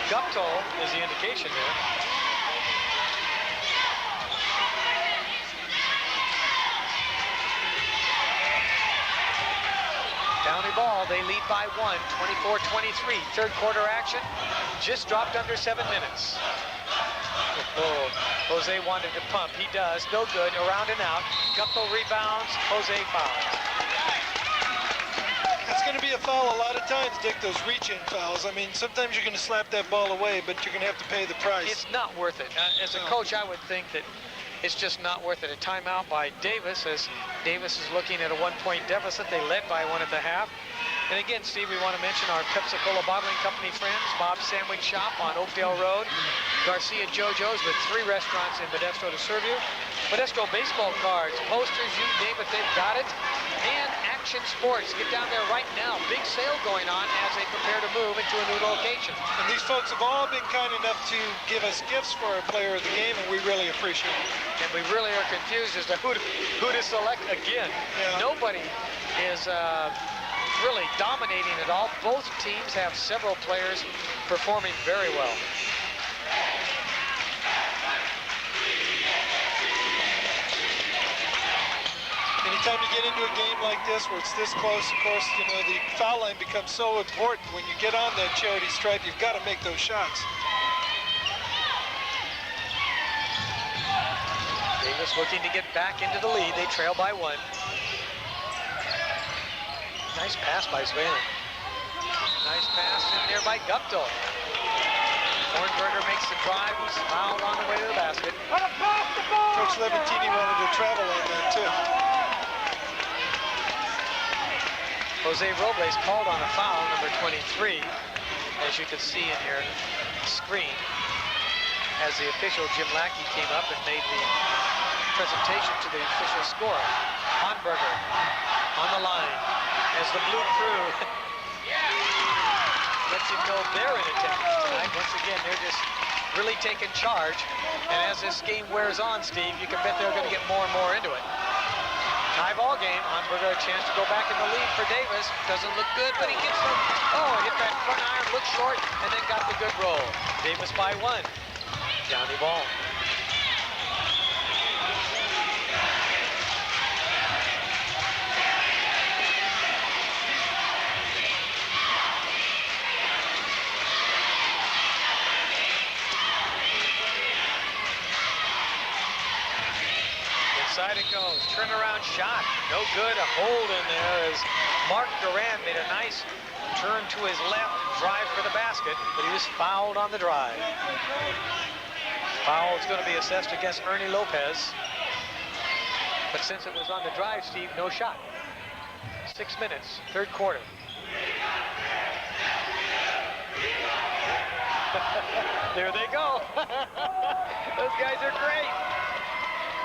Guptill is the indication there. Downey ball, they lead by 1, 24-23. Third quarter action, just dropped under 7 minutes. Oh, Jose wanted to pump, he does, no good, around and out. Guptill rebounds, Jose fouls. It's going to be a foul a lot of times, Dick, those reach-in fouls. I mean, sometimes you're going to slap that ball away, but you're going to have to pay the price. It's not worth it. As a coach, I would think that it's just not worth it. A timeout by Davis, as Davis is looking at a 1-point deficit. They led by 1 at the half. And again, Steve, we want to mention our Pepsi-Cola Bottling Company friends, Bob's Sandwich Shop on Oakdale Road, Garcia JoJo's with 3 restaurants in Modesto to serve you. Modesto baseball cards, posters, you name it, they've got it. And Action Sports, get down there right now. Big sale going on as they prepare to move into a new location. And these folks have all been kind enough to give us gifts for our player of the game, and we really appreciate it. And we really are confused as to who to select again. Yeah. Nobody is really dominating at all. Both teams have several players performing very well. Anytime you get into a game like this where it's this close, of course, you know, the foul line becomes so important. When you get on that charity stripe, you've got to make those shots. Davis looking to get back into the lead. They trail by 1. Nice pass by Zwalen. Nice pass in there by Guptill. Hornberger makes the drive. He's fouled on the way to the basket. Coach Levantini wanted to travel on that, too. Jose Robles called on a foul, number 23, as you can see in your screen, as the official Jim Lackey came up and made the presentation to the official scorer. Hornberger on the line as the blue crew lets him know they're in attendance tonight. Once again, they're just really taking charge. And as this game wears on, Steve, you can bet they're going to get more and more into it. Tie ball game. Hornberger a chance to go back in the lead for Davis. Doesn't look good, but he gets them. Oh, hit that front iron, looked short, and then got the good roll. Davis by 1. Downey ball. Inside it goes. Turnaround shot. No good. A hold in there as Mark Duran made a nice turn to his left and drive for the basket, but he was fouled on the drive. Foul is going to be assessed against Ernie Lopez. But since it was on the drive, Steve, no shot. 6 minutes, third quarter. There they go. Those guys are great.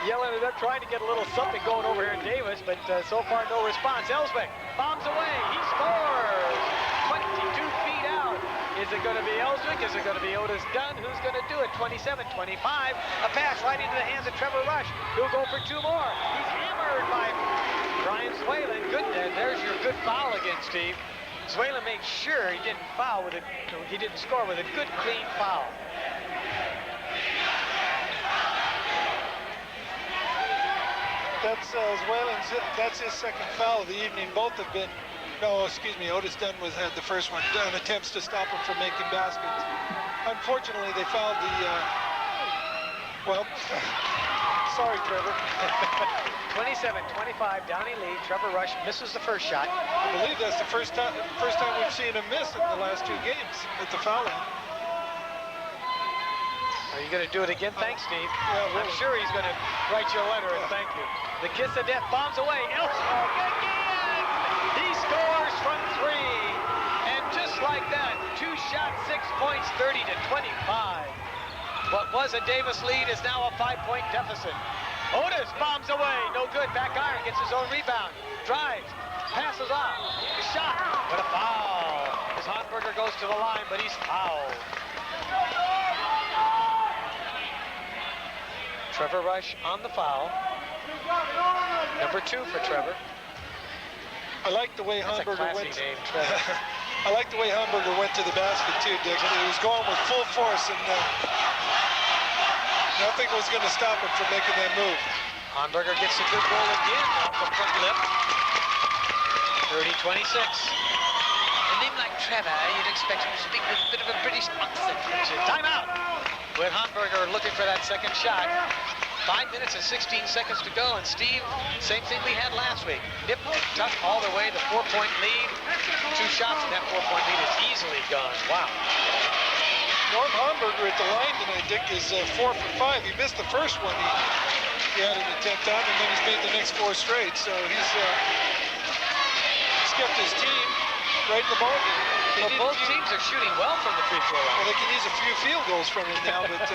Yelling it up, trying to get a little something going over here in Davis, but so far no response. Elsbeck bombs away. He scores. 22 feet out. Is it going to be Elswick? Is it going to be Otis Dunn? Who's going to do it? 27, 25. A pass right into the hands of Trevor Rush. He'll go for 2 more. He's hammered by Brian Zwalen. Good. There's your good foul again, Steve. Zwalen made sure he didn't foul with it. He didn't score with a good, clean foul. That's Zwalen's. That's his second foul of the evening. Both have been. No, excuse me. Otis Dunn had the first one. Dunn attempts to stop him from making baskets. Unfortunately, they fouled the. Well, sorry, Trevor. 27-25. Downey lead. Trevor Rush misses the first shot. I believe that's the first time we've seen him miss in the last 2 games at the foul line. Are you going to do it again? Thanks, Steve. Yeah, really. I'm sure he's going to write you a letter and thank you. The kiss of death bombs away. Elswick again! He scores from 3. And just like that, 2 shots, 6 points, 30-25. What was a Davis lead is now a 5-point deficit. Otis bombs away. No good. Back iron gets his own rebound. Drives. Passes off. The shot. What a foul. As Hornberger goes to the line, but he's fouled. Trevor Rush on the foul. Number 2 for Trevor. I like the way That's Hornberger a classy went. name, Trevor. I like the way Hamburger went to the basket too, Dick. He was going with full force, and nothing was going to stop him from making that move. Hamburger gets a good roll again off the front lip. 30-26. A name like Trevor, you'd expect him to speak with a bit of a British accent. Timeout. With Hamburger looking for that second shot. 5 minutes and 16 seconds to go, and Steve, same thing we had last week. Nip tuck all the way, the 4-point lead. 2 shots, and that 4-point lead is easily gone. Wow. Norm Hamburger at the line tonight, Dick, is 4 for 5. He missed the first one. He had an attempt on, and then he's made the next 4 straight. So he's kept his team right in the ballgame. Well, both teams are shooting well from the free throw line. Well, they can use a few field goals from him now, but...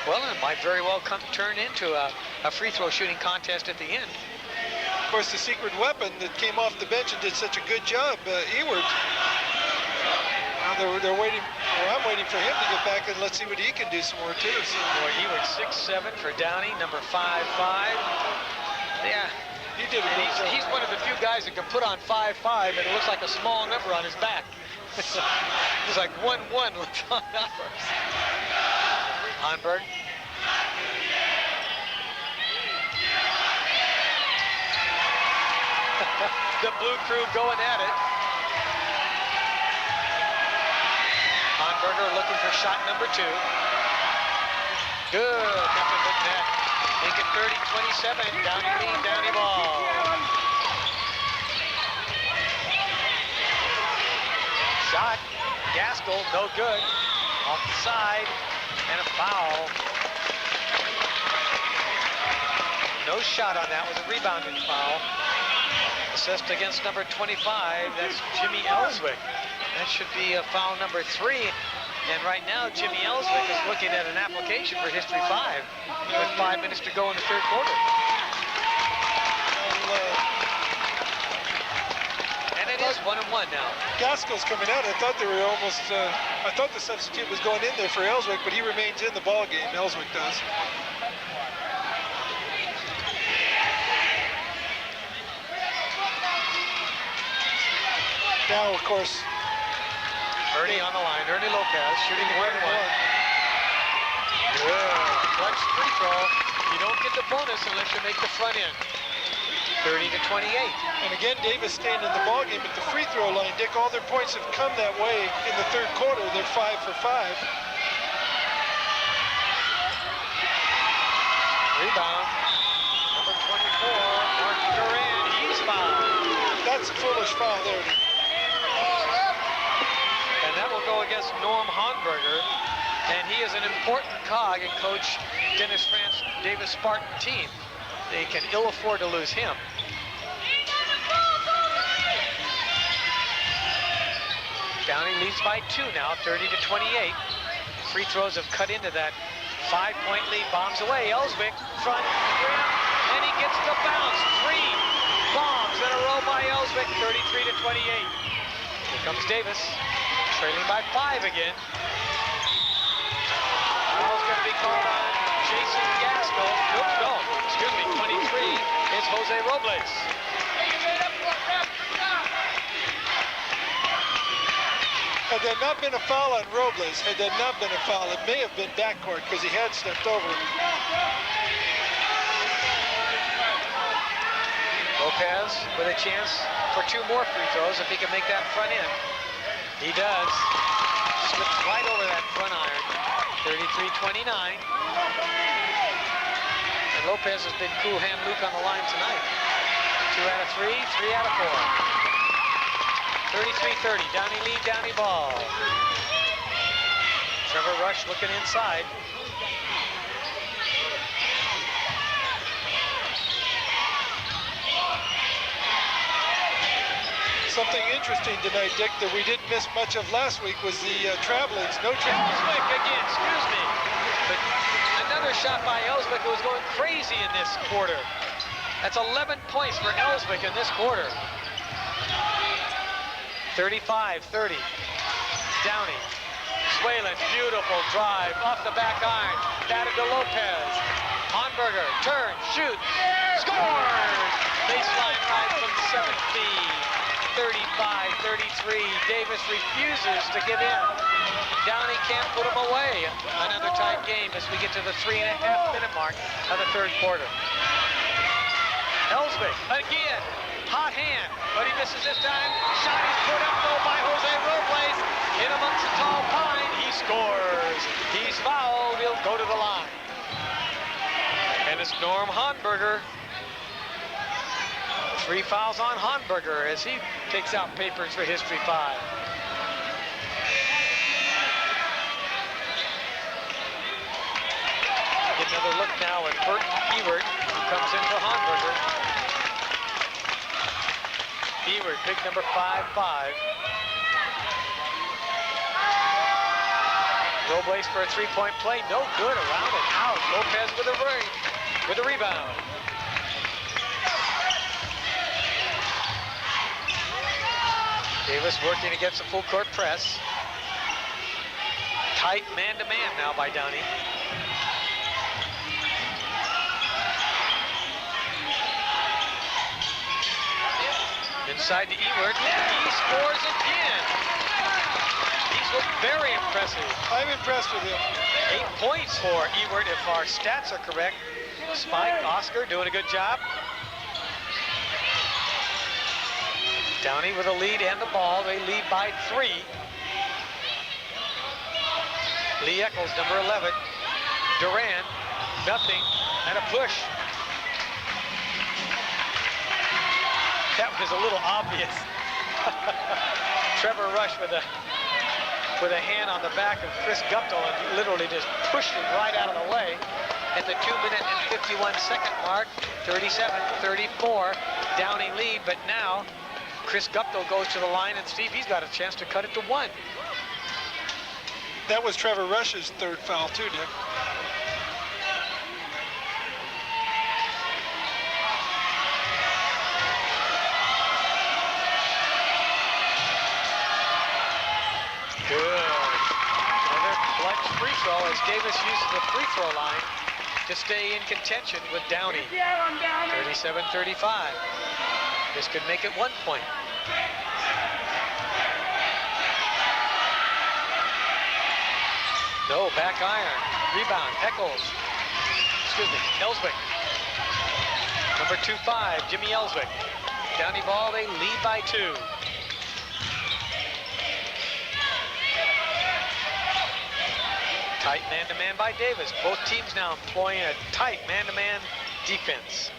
Well, it might very well turn into a free throw shooting contest at the end. Of course, the secret weapon that came off the bench and did such a good job, Ewart. Now they're waiting, or I'm waiting for him to get back, and let's see what he can do some more too. So. Boy, Ewart 6'7" for Downey, number 5'5". Yeah. He did a And good job. he's one of the few guys that can put on 5'5", and it looks like a small number on his back. It's like 1-1 with on numbers. Hanberg. The blue crew going at it. Hanberger looking for shot number 2. Good. Nothing but net. Make it 30-27. Downey lead, Downey ball. Shot. Gaskell, no good. Off the side. And a foul. No shot on that. Was a rebounding foul. Assessed against number 25. That's Jimmy Ellswick. That should be a foul number 3. And right now, Jimmy Ellswick is looking at an application for History 5 with 5 minutes to go in the third quarter. And it is 1-1 now. Gaskell's coming out. I thought they were almost. I thought the substitute was going in there for Ellswick, but he remains in the ball game. Ellswick does. Now, of course, Ernie on the line. Ernie Lopez shooting 1-1. Good. Clutch free throw. You don't get the bonus unless you make the front end. 30-28. and again, Davis staying in the ball game at the free throw line. Dick, all their points have come that way in the third quarter. They're 5 for 5. Rebound. Number 24, Mark Duran. He's fouled. That's a foolish foul there. And that will go against Norm Hanberger. And he is an important cog in Coach Dennis France Davis Spartan team. They can ill afford to lose him. Downey leads by 2 now, 30-28. Free throws have cut into that 5-point lead. Bombs away. Ellswick front rim, and he gets the bounce. 3 bombs in a row by Ellswick. 33-28. Here comes Davis, trailing by 5 again. Foul's going to be called on Jason Gaskell. Oops, no, excuse me, 23 is Jose Robles. Had there not been a foul on Robles, had there not been a foul, it may have been backcourt because he had stepped over him. Lopez with a chance for 2 more free throws if he can make that front end. He does. Slips right over that front iron. 33-29. And Lopez has been cool hand Luke on the line tonight. 2 out of 3, 3 out of 4. 33-30, Downey lead, Downey ball. Trevor Rush looking inside. Something interesting tonight, Dick, that we didn't miss much of last week was the travelings. No travelings. Ellswick again, excuse me. But another shot by Ellswick who was going crazy in this quarter. That's 11 points for Ellswick in this quarter. 35-30. Downey. Swayland, beautiful drive off the back iron. Batted to Lopez. Hanberger, turn, shoot, scores! Baseline ride from 7 feet. 35-33. Davis refuses to give in. Downey can't put him away. Another tight game as we get to the 3.5-minute mark of the third quarter. Ellswick again, hot hand, but he misses this time. Shot is put up though by Jose Robles. In amongst the tall pine, he scores. He's fouled, he'll go to the line. And it's Norm Honberger. 3 fouls on Honberger as he takes out papers for history 5. Get another look now at Bert Ewert, who comes in for Honberger. Ewert, big number 5'5". Robles for a 3-point play, no good, around and out. Lopez with a rebound. Davis working against a full court press. Tight man-to-man now by Downey. Inside to Ewert, he scores again. He's looked very impressive. I'm impressed with him. 8 points for Ewert if our stats are correct. Spike, Oscar doing a good job. Downey with a lead and the ball. They lead by 3. Lee Eccles, number 11. Duran, nothing, and a push. That was a little obvious. Trevor Rush with a hand on the back of Chris Guptill and literally just pushed him right out of the way. At the 2-minute and 51-second mark, 37-34, Downey lead, but now Chris Guptill goes to the line, and Steve, he's got a chance to cut it to 1. That was Trevor Rush's 3rd foul too, Dick. Good. Another clutch free throw as Davis uses the free throw line to stay in contention with Downey. 37-35. This could make it 1 point. No, back iron. Rebound, Eccles. Excuse me, Ellswick. Number 2-5, Jimmy Ellswick. Downey ball, they lead by 2. Tight man-to-man by Davis. Both teams now employing a tight man-to-man defense.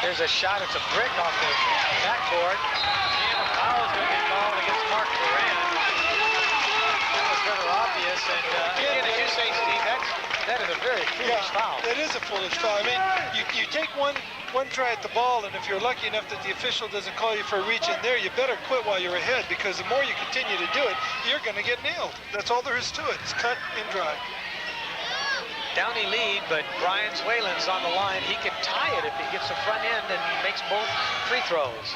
There's a shot, it's a brick off the backboard. And a foul is going to be called against Mark Duran. That was rather obvious, and again, as you say, Steve, that is a very foolish foul. That is a foolish foul. I mean, you take one try at the ball, and if you're lucky enough that the official doesn't call you for a reach in there, you better quit while you're ahead, because the more you continue to do it, you're going to get nailed. That's all there is to it. It's cut and dry. Downey lead, but Brian Whalen's on the line. He can tie it if he gets the front end and makes both free throws.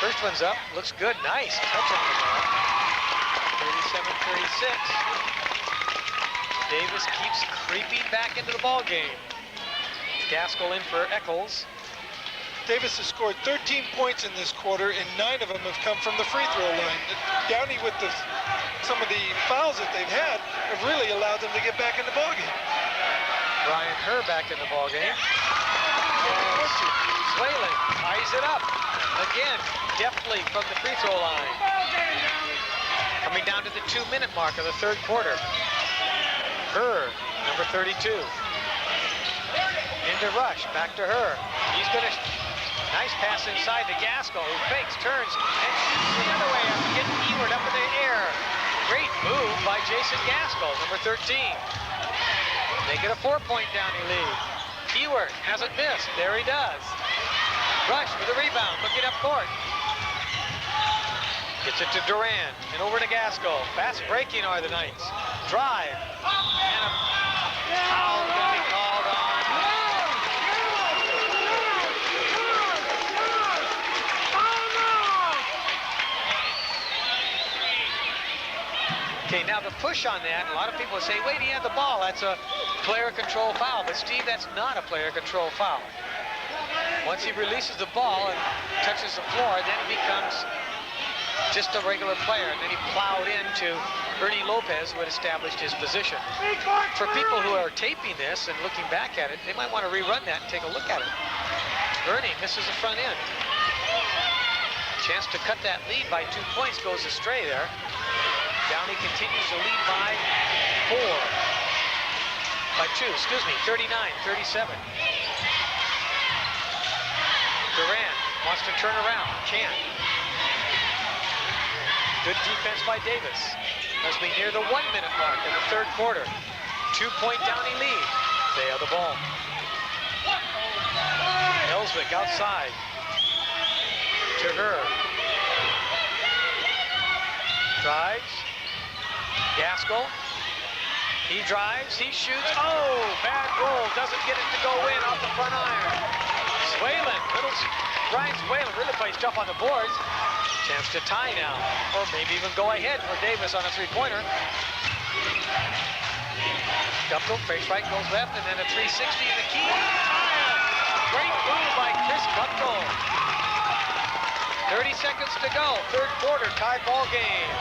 First one's up, looks good, nice touch on the ball. 37-36. Davis keeps creeping back into the ball game. Gaskell in for Eccles. Davis has scored 13 points in this quarter, and 9 of them have come from the free throw line. Downey, with some of the fouls that they've had, have really allowed them to get back in the ball game. Brian Herr back in the ball game. Whalen ties it up again, deftly from the free throw line. Coming down to the 2-minute mark of the third quarter. Herr, number 32. Into Rush, back to Herr. He's going to, nice pass inside to Gaskell, who fakes, turns, and shoots the other way after getting Ewert up in the air. Great move by Jason Gaskell, number 13. Make it a 4-point Downey lead. Ewert hasn't missed, there he does. Rush with a rebound, looking up court. Gets it to Duran, and over to Gaskell. Fast breaking are the Knights. Drive, and a foul going to be called on. Okay, now the push on that, a lot of people say, wait, he had the ball. That's a player control foul. But Steve, that's not a player control foul. Once he releases the ball and touches the floor, then it becomes just a regular player. And then he plowed into Ernie Lopez, who had established his position. For people who are taping this and looking back at it, they might want to rerun that and take a look at it. Ernie misses the front end. Chance to cut that lead by 2 points goes astray there. Downey continues to lead by 39-37. Duran wants to turn around, can't. Good defense by Davis as we near the 1 minute mark in the third quarter. 2-point Downey lead. They have the ball. Ellswick outside to her. Drives. Gaskell. He drives, he shoots. Oh, bad roll. Doesn't get it to go in off the front iron. Brian Swaylen really plays tough on the boards. Chance to tie now, or maybe even go ahead for Davis on a three-pointer. Guptill, face right, goes left, and then a 360 in the key. Great move by Chris Guptill. 30 seconds to go, third quarter, tied ball game.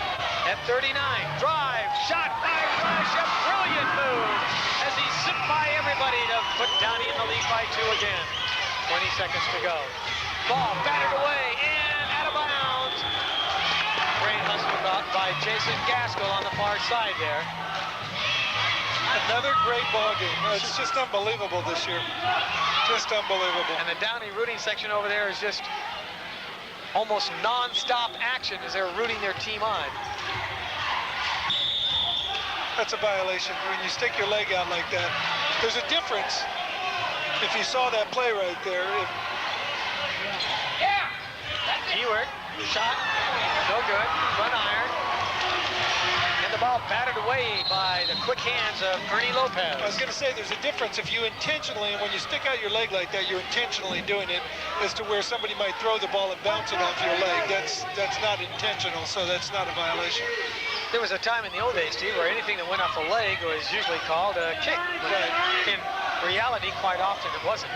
At 39, drive, shot by Rush, a brilliant move as he zipped by everybody to put Downey in the lead by 2 again. 20 seconds to go. Ball batted away and out of bounds. Great hustle by Jason Gaskell on the far side there. Another great ball game. It's just unbelievable this year. Just unbelievable. And the Downey rooting section over there is just almost non-stop action as they're rooting their team on. That's a violation when you stick your leg out like that. There's a difference if you saw that play right there. Ewert, shot, no good, front iron. And the ball batted away by the quick hands of Ernie Lopez. I was going to say there's a difference if you intentionally, and when you stick out your leg like that, you're intentionally doing it, as to where somebody might throw the ball and bounce it off your leg. That's not intentional, so that's not a violation. There was a time in the old days, Steve, where anything that went off the leg was usually called a kick. But in reality, quite often it wasn't.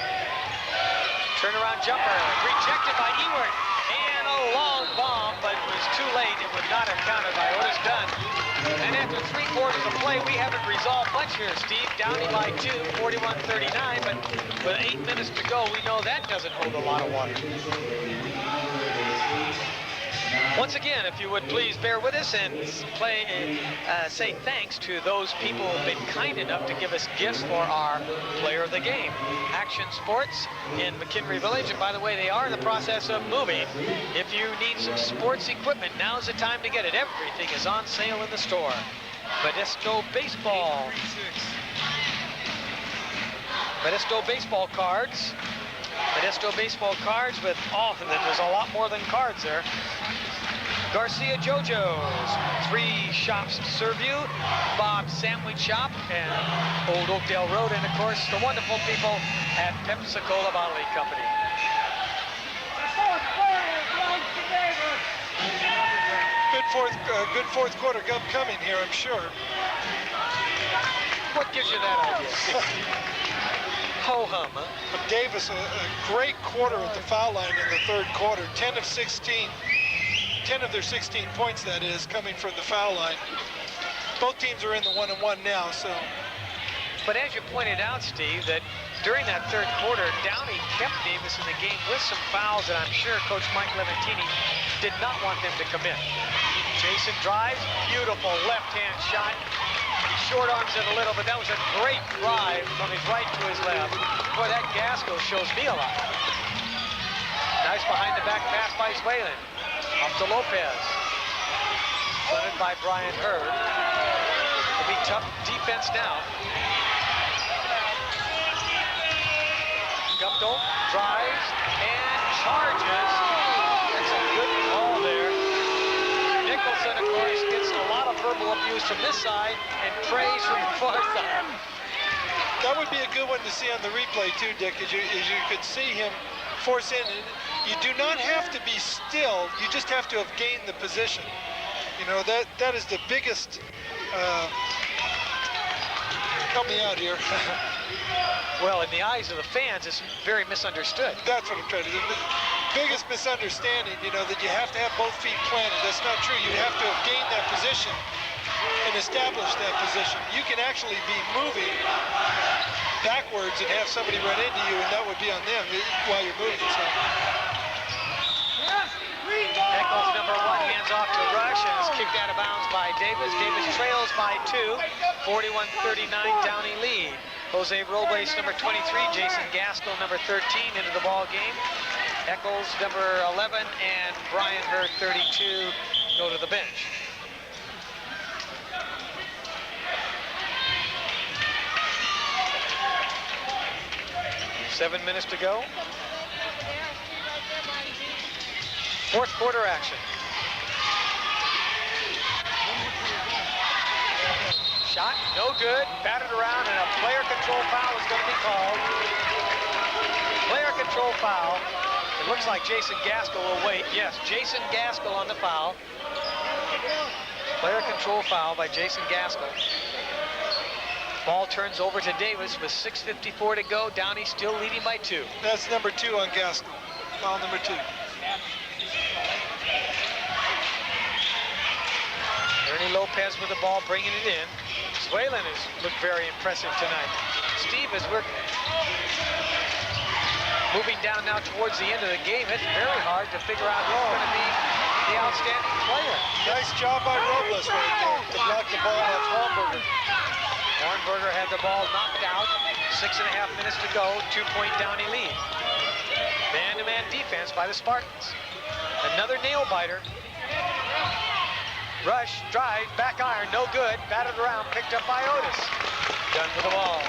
Turnaround jumper, rejected by Ewert. And a long bomb, but it was too late. It would not have counted by Otis Dunn. And after 3 quarters of play, we haven't resolved much here, Steve. Downey by 2, 41-39, but with 8 minutes to go, we know that doesn't hold a lot of water. Once again, if you would please bear with us and say thanks to those people who have been kind enough to give us gifts for our player of the game. Action Sports in McHenry Village, and by the way, they are in the process of moving. If you need some sports equipment, now's the time to get it. Everything is on sale in the store. Modesto Baseball. Modesto Baseball cards. Modesto Baseball cards with, and then there's a lot more than cards there. Garcia JoJo's, 3 shops to serve you. Bob's Sandwich Shop and Old Oakdale Road, and of course the wonderful people at Pepsi-Cola Bottling Company. Good fourth quarter coming here, I'm sure. What gives you that idea? Ho-hum, huh? Davis, a great quarter at the foul line in the third quarter. 10 of 16. 10 of their 16 points, that is, coming from the foul line. Both teams are in the 1-and-1 now, so. But as you pointed out, Steve, that during that third quarter, Downey kept Davis in the game with some fouls that I'm sure Coach Mike Levantini did not want them to commit. Jason drives, beautiful left-hand shot. He short arms it a little, but that was a great drive from his right to his left. Boy, that Gaskell shows me a lot. Nice behind-the-back pass by Swaylen. Off to Lopez. Fronted by Brian Hurd. It'll be tough defense now. Guptill drives and charges. That's a good call there. Nicholson, of course, gets a lot of verbal abuse from this side and praise from the far side. That would be a good one to see on the replay too, Dick, as you could see him force in. You do not have to be still, you just have to have gained the position. You know, that is the biggest Help me out here. Well, in the eyes of the fans, it's very misunderstood. That's what I'm trying to do. The biggest misunderstanding, you know, that you have to have both feet planted. That's not true. You have to have gained that position and established that position. You can actually be moving backwards and have somebody run into you, and that would be on them while you're moving. So. Eccles, number 1, hands off to Rush, and is kicked out of bounds by Davis. Davis trails by 2, 41-39, Downey lead. Jose Robles, number 23, Jason Gaskell, number 13, into the ball game. Eccles, number 11, and Brian Hurd, 32, go to the bench. Seven minutes to go. Fourth quarter action. Shot, no good, batted around, and a player control foul is going to be called. Player control foul. It looks like Jason Gaskell will wait. Yes, Jason Gaskell on the foul. Player control foul by Jason Gaskell. Ball turns over to Davis with 6:54 to go. Downey still leading by 2. That's number 2 on Gaskell. Foul number 2. Ernie Lopez with the ball, bringing it in. Swalen has looked very impressive tonight. Steve, as we're moving down now towards the end of the game, it's very hard to figure out who's going to be the outstanding player. Nice job by Robles right there to block the ball off Hornberger. Hornberger had the ball knocked out. 6.5 minutes to go. 2-point Downey lead. Man-to-man defense by the Spartans. Another nail-biter. Rush, drive, back iron, no good. Batted around, picked up by Otis. Done with the ball.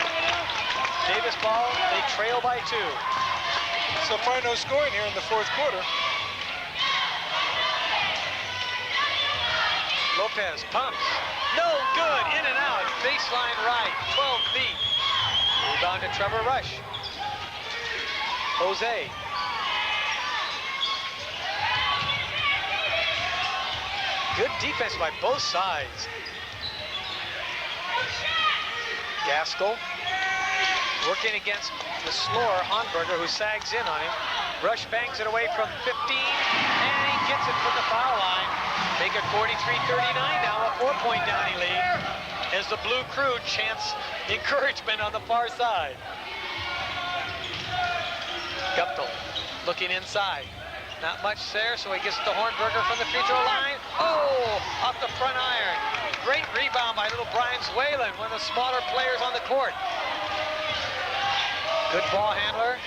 Davis ball, they trail by 2. So far, no scoring here in the fourth quarter. Lopez pumps. No good, in and out. Baseline right, 12 feet. Rebound to Trevor Rush. Jose. Good defense by both sides. Gaskell working against the slower Hornberger, who sags in on him. Rush bangs it away from 15, and he gets it from the foul line. Make it 43-39 now, a 4-point Downey lead, as the Blue Crew chants encouragement on the far side. Guptill looking inside. Not much there, so he gets to Hornberger from the free throw line. Oh, off the front iron. Great rebound by little Brian Swalen, one of the smaller players on the court. Good ball handler.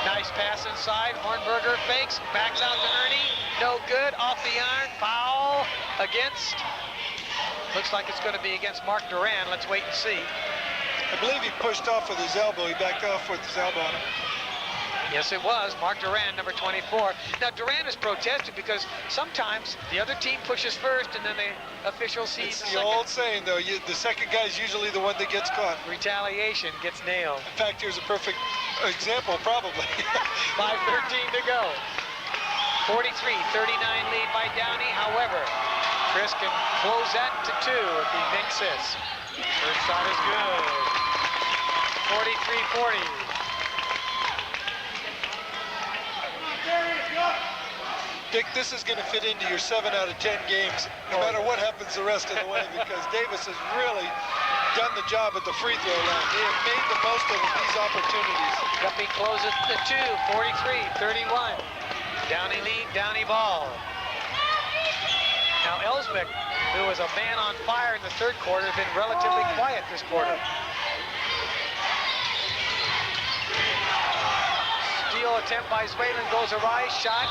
Nice pass inside. Hornberger fakes, backs out to Ernie. No good, off the iron. Foul against. Looks like it's going to be against Mark Duran. Let's wait and see. I believe he pushed off with his elbow. He backed off with his elbow on him. Yes, it was. Mark Duran, number 24. Now, Duran has protested because sometimes the other team pushes first and then the official sees It's the old saying, though, the second guy is usually the one that gets caught. Retaliation gets nailed. In fact, here's a perfect example, probably. 5:13 to go. 43-39 lead by Downey. However, Chris can close that to 2 if he makes this. Third shot is good. 43-40. Dick, this is going to fit into your 7 out of 10 games, no matter what happens the rest of the way, because Davis has really done the job at the free throw line. They have made the most of these opportunities. Guppy closes to 2, 43-31. Downey lead, Downey ball. Now Elsbeck, who was a man on fire in the third quarter, has been relatively quiet this quarter. Steal attempt by Swalen, goes a rise, shot.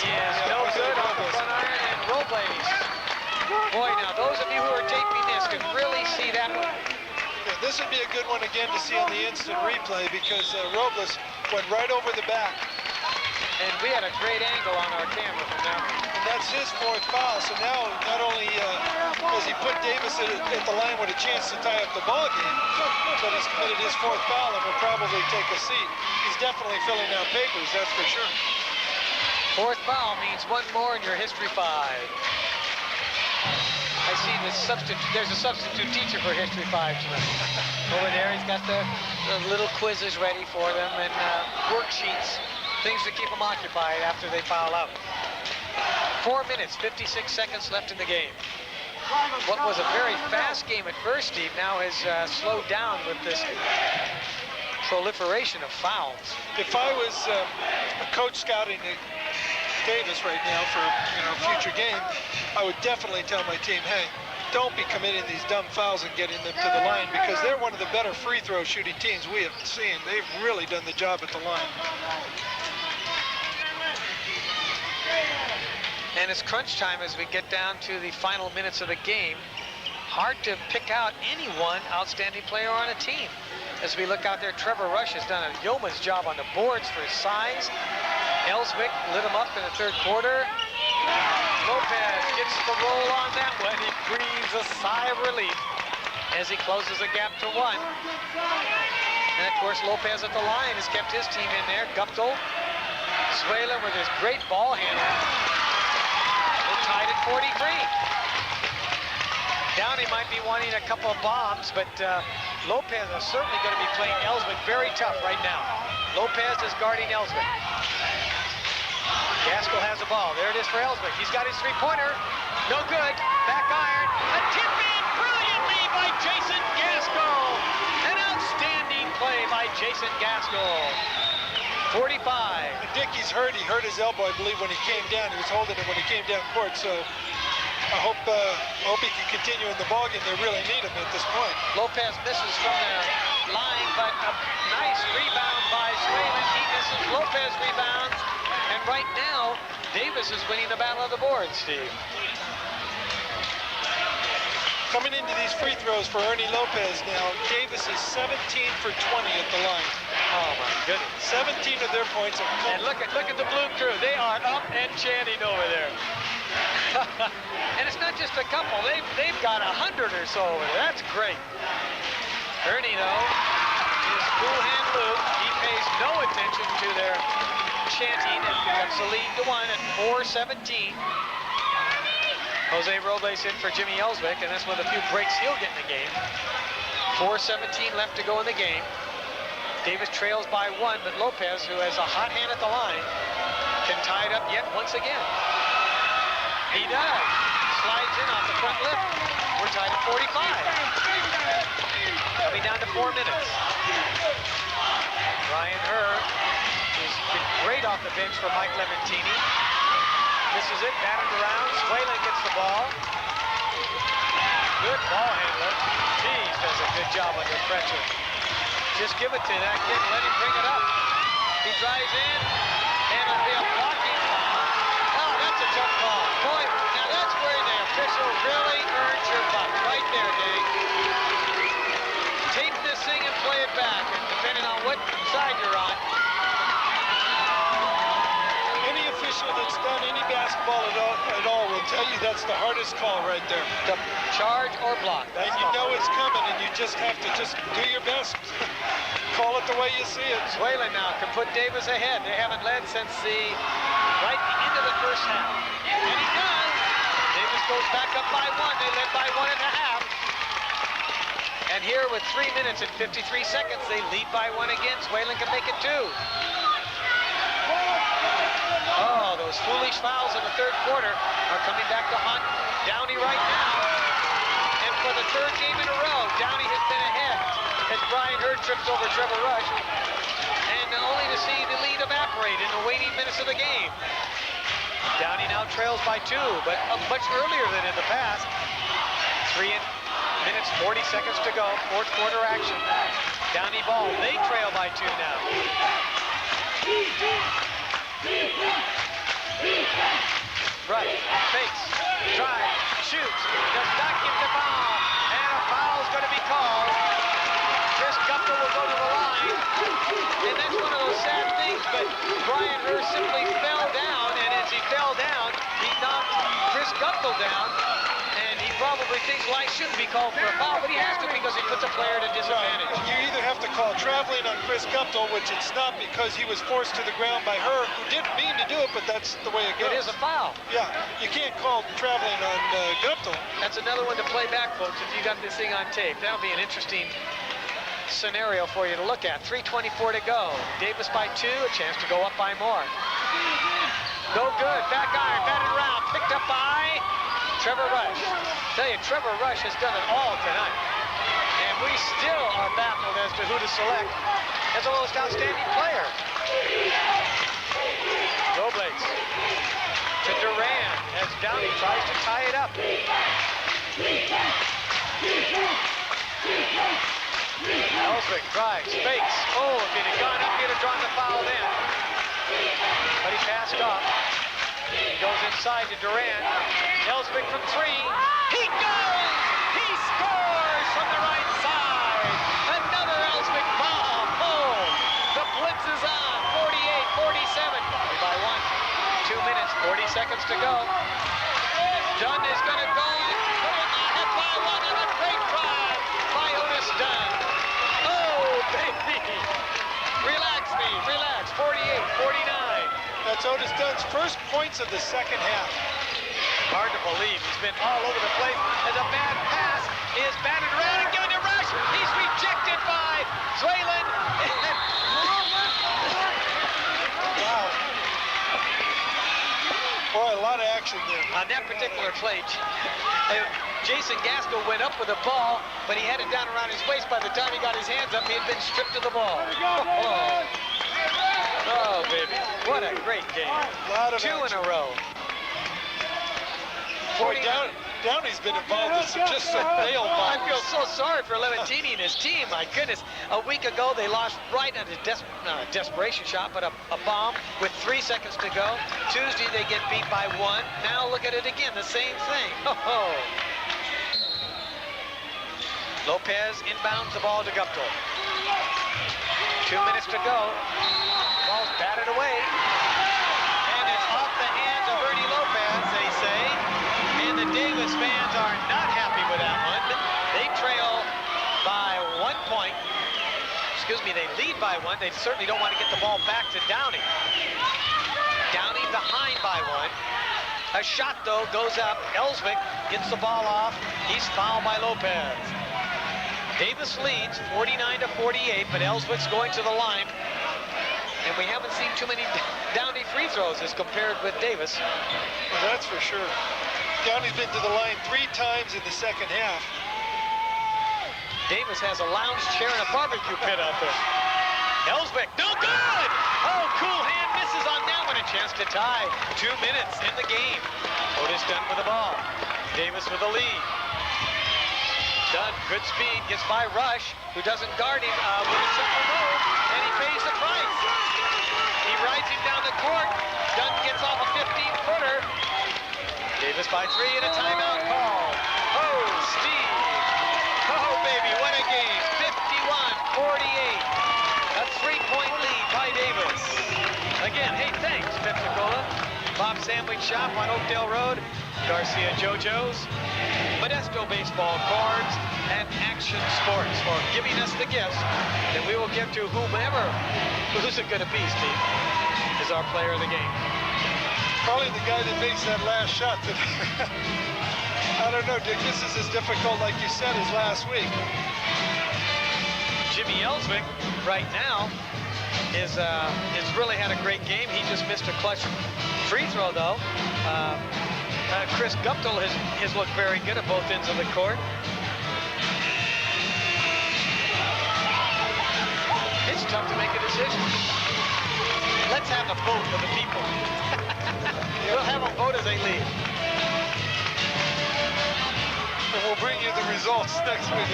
Is no good off the front iron, and Robles. Boy, now those of you who are taping this can really see that one. Yeah, this would be a good one again to see on the instant replay, because Robles went right over the back. And we had a great angle on our camera from that one. And that's his 4th foul, so now not only has he put Davis at the line with a chance to tie up the ball game, but he's committed his 4th foul and will probably take a seat. He's definitely filling out papers, that's for sure. 4th foul means one more in your history 5. I see the substitute. There's a substitute teacher for History 5 tonight. Over there, he's got the little quizzes ready for them and worksheets, things to keep them occupied after they foul out. 4 minutes, 56 seconds left in the game. What was a very fast game at first, Steve, now has slowed down with this proliferation of fouls. If I was a coach scouting Davis right now for a future game, I would definitely tell my team, hey, don't be committing these dumb fouls and getting them to the line, because they're one of the better free throw shooting teams we have seen. They've really done the job at the line. And it's crunch time as we get down to the final minutes of the game. Hard to pick out any one outstanding player on a team. As we look out there, Trevor Rush has done a yeoman's job on the boards for his size. Ellswick lit him up in the third quarter. Lopez gets the roll on that one. He breathes a sigh of relief as he closes the gap to 1. And of course, Lopez at the line has kept his team in there. Guptill, Suela with his great ball handling. We're tied at 43. Downey might be wanting a couple of bombs, but Lopez is certainly going to be playing Ellswick very tough right now. Lopez is guarding Ellswick. Gaskell has the ball. There it is for Ellswick. He's got his three-pointer. No good. Back iron. A tip in brilliantly by Jason Gaskell. An outstanding play by Jason Gaskell. 45. Dickey's hurt. He hurt his elbow, I believe, when he came down. He was holding it when he came down court, so I hope he can continue in the ballgame. They really need him at this point. Lopez misses from the line, but a nice rebound by Swayman. He misses. Lopez rebounds. And right now, Davis is winning the battle of the boards, Steve. Coming into these free throws for Ernie Lopez now, Davis is 17 for 20 at the line. Oh my goodness. 17 of their points have come. And look at the blue crew. They are up and chanting over there. And it's not just a couple. They've got 100 or so over there. That's great. Ernie, though, is cool hand Luke. He pays no attention to their chanting and becomes the lead to 1 at 4:17. Jose Robles in for Jimmy Ellswick, and that's one of the few breaks he'll get in the game. 4:17 left to go in the game. Davis trails by 1, but Lopez, who has a hot hand at the line, can tie it up yet once again. He does. Slides in off the front lip. We're tied at 45. Coming down to 4 minutes. Ryan Herr has been great off the bench for Mike Lemontini. Misses it, batted around. Swaylen gets the ball. Good ball handler. Jeez, does a good job under pressure. Just give it to that kid and let him bring it up. He drives in, and it'll be a blocking foul. Oh, that's a tough call. Boy, now that's where the official really earns your buck. Right there, Dave. Tape this thing and play it back, and depending on what side you're on. Any official that's done any basketball at all will tell you that's the hardest call right there. The charge or block. And you know it's coming, and you just have to do your best. Call it the way you see it. Swaylen now can put Davis ahead. They haven't led since the end of the first half. And he does. Davis goes back up by 1. They led by 1.5. And here with 3 minutes and 53 seconds, they lead by 1 again. Swaylen can make it 2. Oh, those foolish fouls in the third quarter are coming back to haunt Downey right now. And for the third game in a row, Downey has been ahead as Brian Herr trips over Trevor Rush. And only to see the lead evaporate in the waning minutes of the game. Downey now trails by 2, but much earlier than in the past. 3 minutes, 40 seconds to go. Fourth quarter action. Downey ball. They trail by 2 now. Right, fakes, drive, shoots, does not get the ball, and a foul's going to be called. Chris Guptill will go to the line, and that's one of those sad things, but Brian Herr simply fell down, and as he fell down, he knocked Chris Guptill down, and he probably probably thinks Lai shouldn't be called for a foul, but he has to because he puts a player at a disadvantage. Right. You either have to call traveling on Chris Guptill, which it's not because he was forced to the ground by her, who didn't mean to do it, but that's the way it goes. It is a foul. Yeah, you can't call traveling on Guptill. That's another one to play back, folks, if you got this thing on tape. That'll be an interesting scenario for you to look at. 3:24 to go. Davis by 2, a chance to go up by more. No good. Back iron, batted around, picked up by Trevor Rush. Tell you, Trevor Rush has done it all tonight. And we still are baffled as to who to select as the most outstanding player. Robles to Duran as Downey tries to tie it up. Ellswick drives, fakes. Oh, if he'd have gone up, he'd have drawn the foul then. But he passed off. He goes inside to Duran. Ellswick from 3. He goes! He scores from the right side. Another Ellswick bomb. Oh, the blitz is on. 48-47. Only by 1. 2 minutes, 40 seconds to go. Dunn is going to go and put it ahead by 1 on a great drive by Otis Dunn. Oh, baby. Relax, Steve, relax. 48-49. That's Otis Dunn's first points of the second half. Hard to believe. He's been all over the place as a bad pass is batted around and given to Rush. He's rejected by Zwaylen. Wow. Boy, a lot of action there. On that particular play, Jason Gaskell went up with the ball, but he had it down around his waist. By the time he got his hands up, he had been stripped of the ball. Oh, baby. What a great game. Two in a row. Boy, Downey's been involved in some just some nail bombs. I feel so sorry for Levantini and his team. My goodness. A week ago, they lost right on a not a desperation shot, but a bomb with 3 seconds to go. Tuesday, they get beat by 1. Now look at it again. The same thing. Oh. Lopez inbounds the ball to Guptill. 2 minutes to go. Ball's batted away. And it's off the hands of Ernie Lopez, they say. And the Davis fans are not happy with that one. They trail by 1 point. Excuse me, they lead by 1. They certainly don't want to get the ball back to Downey. Downey behind by 1. A shot, though, goes up. Ellswick gets the ball off. He's fouled by Lopez. Davis leads 49-48, but Ellswick's going to the line. And we haven't seen too many Downey free throws as compared with Davis. Well, that's for sure. Downey's been to the line 3 times in the second half. Davis has a lounge chair and a barbecue pit out there. Ellswick, no good! Oh, cool hand misses on that one. A chance to tie. 2 minutes in the game. Otis Dunn with the ball. Davis with the lead. Dunn, good speed, gets by Rush, who doesn't guard him with a simple move, and he pays the price. He rides him down the court. Dunn gets off a 15-footer. Davis by 3 and a timeout call. Oh, Steve. Oh, baby, what a game. 51-48. A 3-point lead by Davis. Again, hey, thanks, Pepsi-Cola. Bob Sandwich Shop on Oakdale Road. Garcia JoJo's, Modesto Baseball Cards, and Action Sports for giving us the gifts that we will give to whomever, who's it going to be, Steve, is our player of the game. Probably the guy that makes that last shot today. I don't know, Dick, this is as difficult, like you said, as last week. Jimmy Ellswick, right now, is really had a great game. He just missed a clutch free throw, though. Chris Guptill has looked very good at both ends of the court. It's tough to make a decision. Let's have a vote for the people. We'll have a vote as they leave. And we'll bring you the results next week.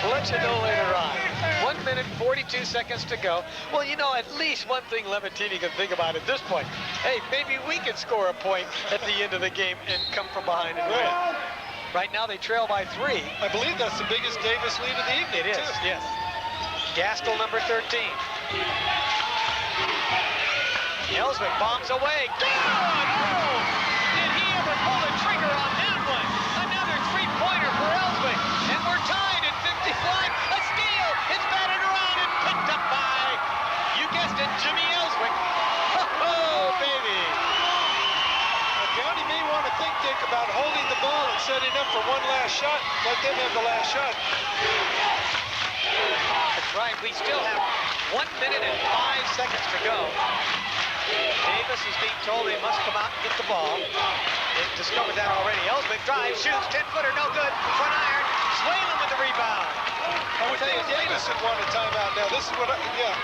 We'll let you know later on. 1 minute, 42 seconds to go. Well, you know, at least one thing Levantini can think about at this point. Hey, maybe we can score a point at the end of the game and come from behind and win. Right now, they trail by 3. I believe that's the biggest Davis lead of the evening. It is, too. yes. Gaskell, number 13. Ellswick bombs away. Good! Oh! Did he ever pull the trigger on that one? Another 3 the last shot. That's right. We still have 1 minute and 5 seconds to go. Davis is being told he must come out and get the ball. They've discovered that already. Ellswick drives, shoots, 10-footer, no good. Front iron. Swalen with the rebound. I would think Davis would want a timeout now. This is what yeah.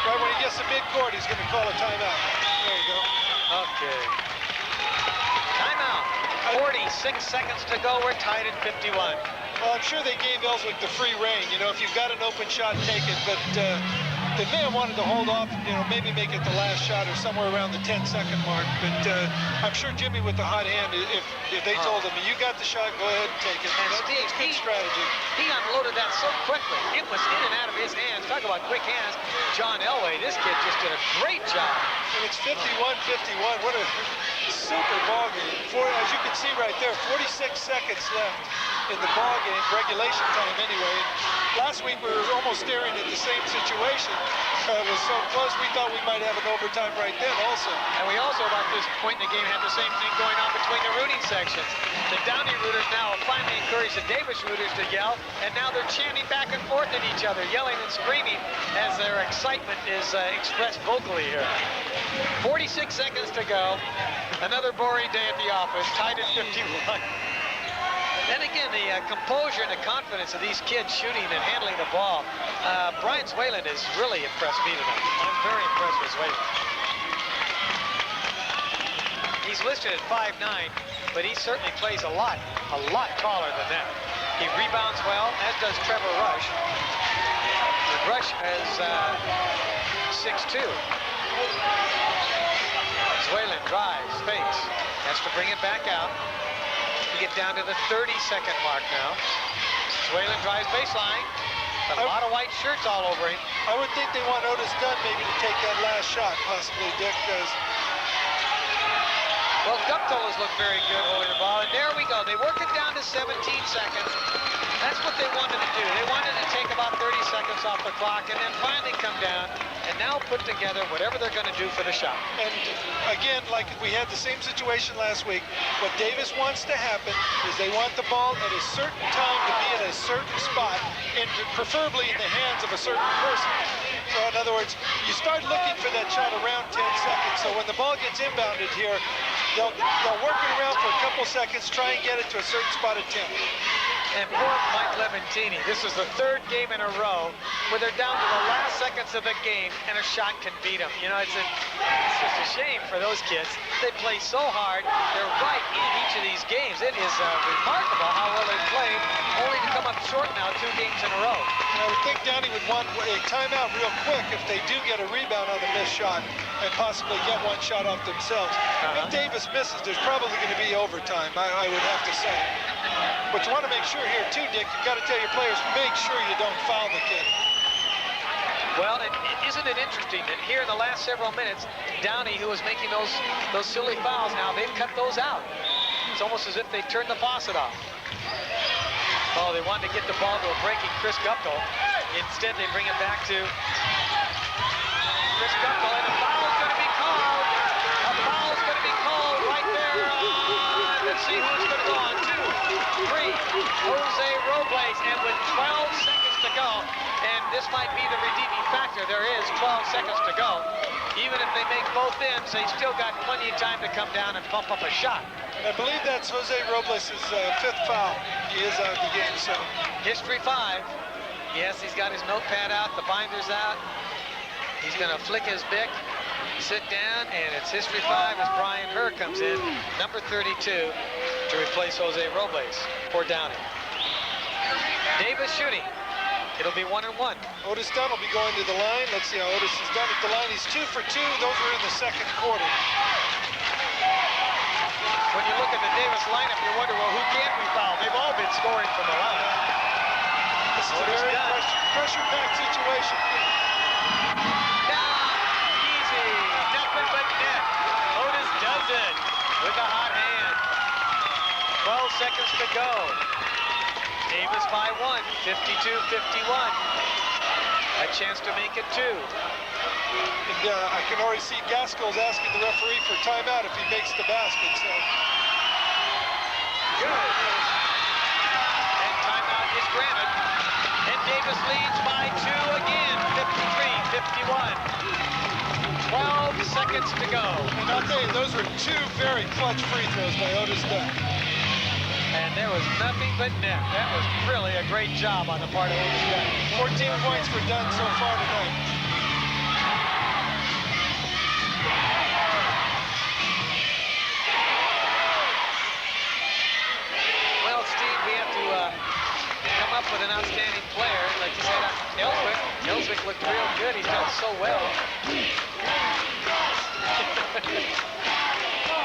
Right when he gets to midcourt, he's going to call a timeout. There you go. Okay. Timeout. 46 seconds to go. We're tied at 51. Well, I'm sure they gave Ellswick the free rein. You know, if you've got an open shot, take it. But they may have wanted to hold off, you know, maybe make it the last shot or somewhere around the 10-second mark. But I'm sure Jimmy with the hot hand, if they told him, you got the shot, go ahead and take it. And That's good strategy. He unloaded that so quickly. It was in and out of his hands. Talk about quick hands. John Elway, this kid just did a great job. And it's 51-51. What a super ball game. As you can see right there, 46 seconds left in the ball game, regulation time anyway. Last week we were almost staring at the same situation. It was so close we thought we might have an overtime right then also. And we also, about this point in the game, had the same thing going on between the rooting sections. The Downey rooters now have finally encouraged the Davis rooters to yell, and now they're chanting back and forth at each other, yelling and screaming as their excitement is expressed vocally here. 46 seconds to go. Another boring day at the office, tied at 51. Then again, the composure and the confidence of these kids shooting and handling the ball. Brian Swalen has really impressed me tonight. I'm very impressed with Swalen. He's listed at 5'9", but he certainly plays a lot taller than that. He rebounds well, as does Trevor Rush. Rush is 6'2". Swalen drives, fakes, has to bring it back out. We get down to the 30-second mark now. Swalen drives baseline. A lot of white shirts all over him. I would think they want Otis Dunn maybe to take that last shot, possibly, Dick, because... Well, Guptill has looked very good holding the ball, and there we go. They work it down to 17 seconds. That's what they wanted to do. They wanted to take about 30 seconds off the clock and then finally come down and now put together whatever they're going to do for the shot. And again, like we had the same situation last week, what Davis wants to happen is they want the ball at a certain time to be at a certain spot, and preferably in the hands of a certain person. So in other words, you start looking for that shot around 10 seconds. So when the ball gets inbounded here, they'll work it around for a couple seconds, try and get it to a certain spot at 10. And poor Mike Levantini, this is the third game in a row where they're down to the last seconds of the game and a shot can beat them. You know, it's just a shame for those kids. They play so hard. They're right in each of these games. It is remarkable how well they played, only to come up short now 2 games in a row. And I would think Downey would want a timeout real quick if they do get a rebound on the missed shot and possibly get one shot off themselves. If Davis misses, there's probably going to be overtime, I would have to say. But you want to make sure here too, Dick, you've got to tell your players, make sure you don't foul the kid. Well, isn't it interesting that here in the last several minutes, Downey, who was making those silly fouls now, they've cut those out. It's almost as if they turned the faucet off. Oh, they wanted to get the ball to a breaking Chris Guptill. Instead, they bring it back to Chris Guptill, and a foul's going to be called. A foul's going to be called right there. Let's see who's going to go on. 2, 3, Jose Robles, and with 12 seconds to go, and this might be the redeeming factor. There is 12 seconds to go. Even if they make both ends, they still got plenty of time to come down and pump up a shot. I believe that's Jose Robles' 5th foul. He is out of the game, so. History 5. Yes, he's got his notepad out, the binder's out. He's gonna flick his bic, sit down, and it's history 5 as Brian Herr comes in, number 32, to replace Jose Robles for Downey. Davis shooting. It'll be 1-1. Otis Dunn will be going to the line. Let's see how Otis is done at the line. He's 2 for 2. Those were in the second quarter. When you look at the Davis lineup, you wonder, well, who can't we foul? They've all been scoring from the line. This is a very pressure-packed situation. Easy. Nothing but net. Otis does it with a hot hand. 12 seconds to go. Davis by 1, 52-51. A chance to make it 2. And I can already see Gaskell's asking the referee for timeout if he makes the basket. So. Good. And time Davis leads by 2 again, 53-51. 12 seconds to go. And I'll tell you, those were 2 very clutch free throws by Otis Dunn. And there was nothing but net. That was really a great job on the part of Otis Dunn. 14 points for Dunn so far tonight. Well, Steve, we have to come up with an outstanding player. Like you said, Ellswick. Ellswick looked real good. He's done so well.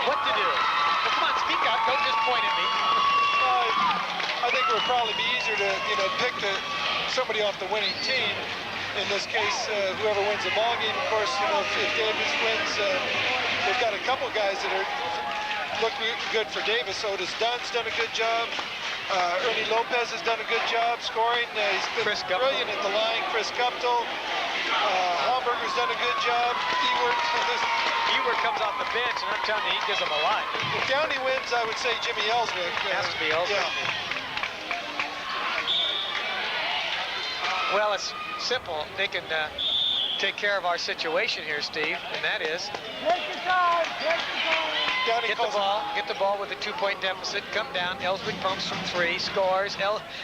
What to do? Well, come on, speak up. Don't just point at me. I think it would probably be easier to, pick somebody off the winning team. In this case, whoever wins the ball game. Of course, if Davis wins, they've got a couple guys that look good for Davis. Otis Dunn's done a good job. Ernie Lopez has done a good job scoring. He's been brilliant at the line. Chris Guptill. Hamburger's done a good job. Ewert comes off the bench, and I'm telling you, he gives them a lot. If Downey wins, I would say Jimmy Ellswick. Has to be Ellswick. Yeah. Well, it's simple. They can take care of our situation here, Steve, and that is get the ball with a 2-point deficit, come down, Ellswick pumps from 3, scores,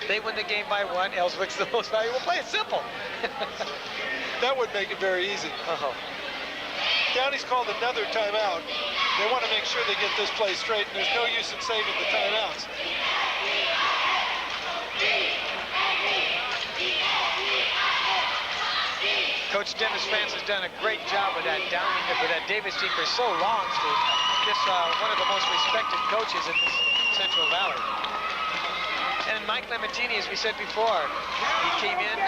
they win the game by 1, Ellswick's the most valuable player. It's simple. That would make it very easy. Downey's called another timeout. They want to make sure they get this play straight, and there's no use in saving the timeouts. Coach Dennis France has done a great job with that Davis team for so long, Steve. Just one of the most respected coaches in this Central Valley. And Mike Lamentini, as we said before, he came in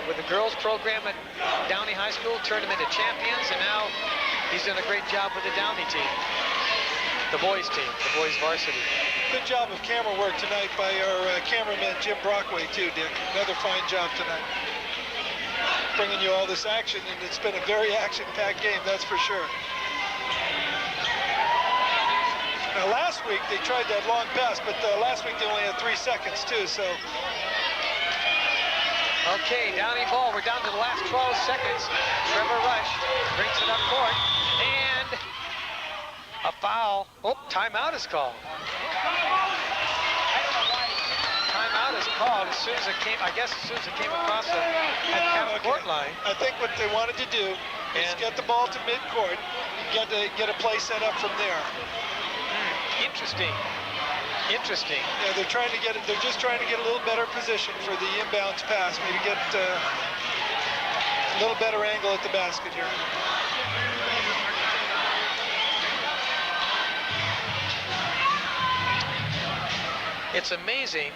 with the girls program at Downey High School, turned them into champions, and now he's done a great job with the Downey team. The boys team, the boys varsity. Good job of camera work tonight by our cameraman, Jim Brockway, too, Dick. Another fine job tonight. Bringing you all this action, and it's been a very action-packed game, that's for sure. Now, last week they tried that long pass, but last week they only had 3 seconds, too, so. Okay, Downey ball. We're down to the last 12 seconds. Trevor Rush brings it up court, and a foul. Oh, timeout is called. Timeout is called as soon as it came, I guess as soon as it came across the half-court line. I think what they wanted to do is get the ball to midcourt, get a play set up from there. Interesting. Interesting. Yeah, they're just trying to get a little better position for the inbounds pass, maybe get a little better angle at the basket here. It's amazing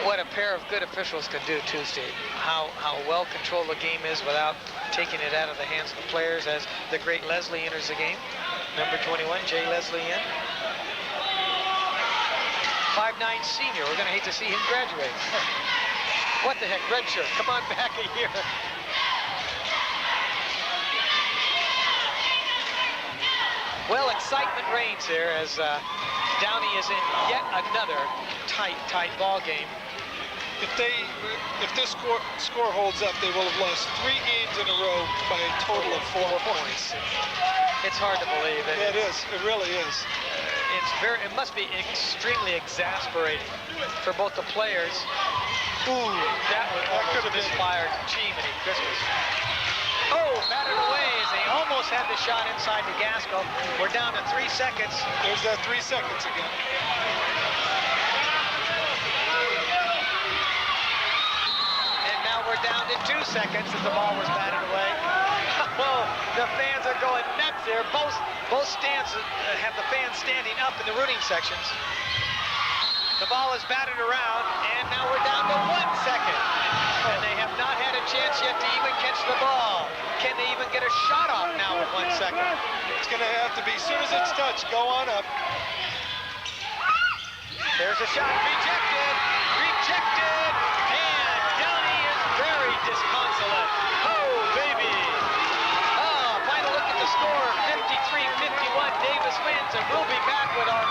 what a pair of good officials can do too, Steve. How well controlled the game is without taking it out of the hands of the players, as the great Leslie enters the game. Number 21, Jay Leslie in. 5'9" senior. We're going to hate to see him graduate. What the heck, red shirt. Come on back a year. Well, excitement reigns here as Downey is in yet another tight ball game. If this score holds up, they will have lost 3 games in a row by a total of 4 points. It's hard to believe. Yeah, it is. It really is. It must be extremely exasperating for both the players. Ooh, that could have inspired Jiminy Christmas. Oh, batted away as they almost had the shot inside the Gaskell. We're down to 3 seconds. There's that 3 seconds again. And now we're down to 2 seconds as the ball was batted away. Oh, the fans are going nuts there. Both stands have the fans standing up in the rooting sections. The ball is batted around, and now we're down to 1 second. And they have not had a chance yet to even catch the ball. Can they even get a shot off now with 1 second? It's going to have to be, as soon as it's touched, go on up. There's a shot, rejected, and Downey is very disconsolate. Oh, baby. Final look at the score, 53-51. Davis wins, and we'll be back with our